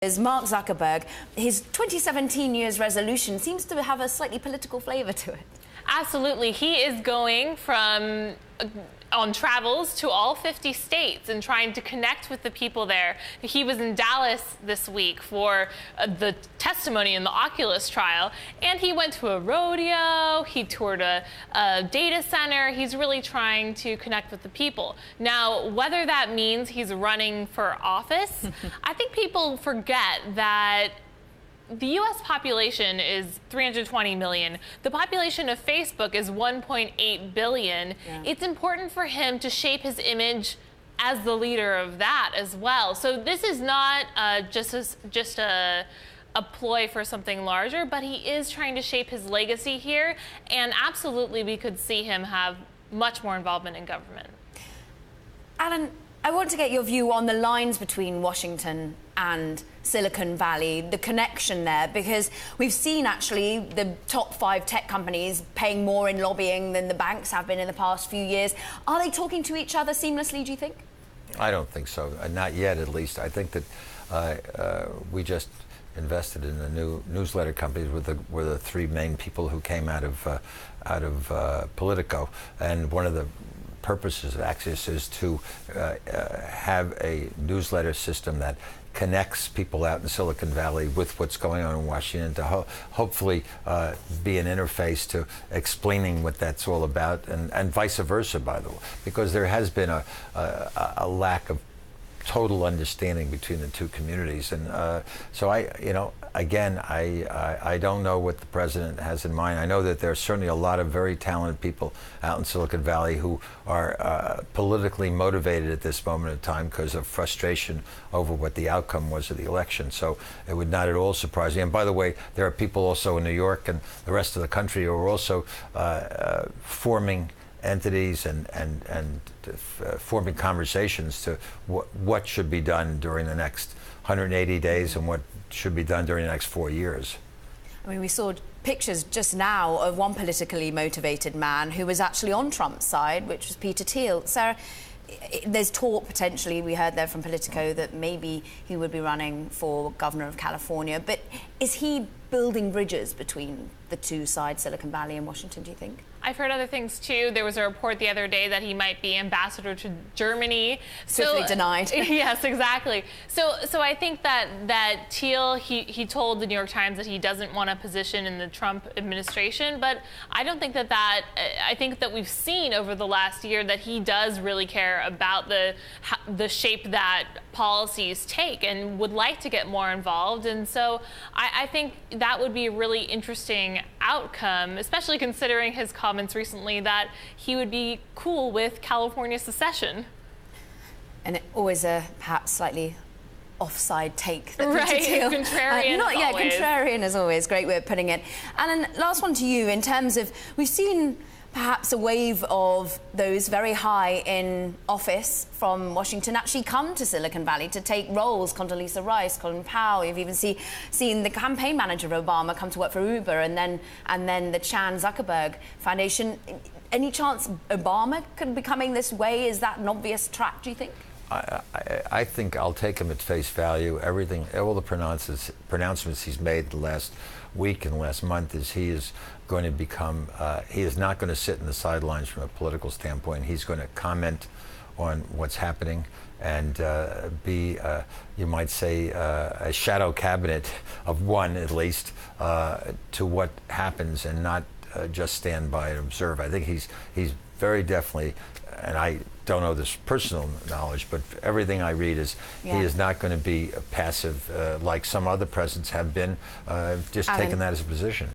Is Mark Zuckerberg. His 2017 year's resolution seems to have a slightly political flavour to it. Absolutely. He is going from on travels to all 50 states and trying to connect with the people there. He was in Dallas this week for the testimony in the Oculus trial, and he went to a rodeo, he toured a data center. He's really trying to connect with the people. Now, whether that means he's running for office, I think people forget that the U.S. population is 320 million. The population of Facebook is 1.8 billion. Yeah. It's important for him to shape his image as the leader of that as well. So this is not just a ploy for something larger, but he is trying to shape his legacy here. And absolutely, we could see him have much more involvement in government. Alan, I want to get your view on the lines between Washington and Silicon Valley, the connection there, because we've seen actually the top 5 tech companies paying more in lobbying than the banks have been in the past few years. Are they talking to each other seamlessly, do you think? I don't think so, not yet at least. I think that we just invested in the new newsletter companies were the 3 main people who came out of Politico, and one of the purposes of Axios is to have a newsletter system that connects people out in Silicon Valley with what's going on in Washington, to hopefully be an interface to explaining what that's all about, and vice versa, by the way, because there has been a lack of total understanding between the two communities. And so I don't know what the president has in mind. I know that there's certainly a lot of very talented people out in Silicon Valley who are politically motivated at this moment in time because of frustration over what the outcome was of the election. So it would not at all surprise me. And by the way, there are people also in New York and the rest of the country who are also forming entities and forming conversations to what should be done during the next 180 days and what should be done during the next 4 years. I mean, we saw pictures just now of one politically motivated man who was actually on Trump's side, which was Peter Thiel. Sarah, there's talk potentially, we heard there from Politico, that maybe he would be running for governor of California. But is he building bridges between the two sides, Silicon Valley and Washington, do you think? I've heard other things too. There was a report the other day that he might be ambassador to Germany. Swiftly denied. Yes, exactly. So I think that Thiel, he told the New York Times that he doesn't want a position in the Trump administration, but I don't think I think that we've seen over the last year that he does really care about the shape that policies take and would like to get more involved. And so I think that would be a really interesting outcome, especially considering his comments recently that he would be cool with California secession. And always a perhaps slightly offside take. That right, Thiel, contrarian contrarian as always. Great way of putting it. Alan, last one to you. In terms of, we've seen perhaps a wave of those very high in office from Washington actually come to Silicon Valley to take roles. Condoleezza Rice, Colin Powell. You've even seen the campaign manager of Obama come to work for Uber, and then the Chan Zuckerberg Foundation. Any chance Obama could be coming this way? Is that an obvious track, do you think? I think I'll take him at face value. Everything, all the pronouncements he's made the last week and last month is he is going to become, he is not going to sit in the sidelines from a political standpoint. He's going to comment on what's happening and be, you might say, a shadow cabinet of one at least to what happens, and not just stand by and observe. I think he's very definitely, and I don't know this personal knowledge, but everything I read is he is not going to be passive like some other presidents have been, just taking that as a position.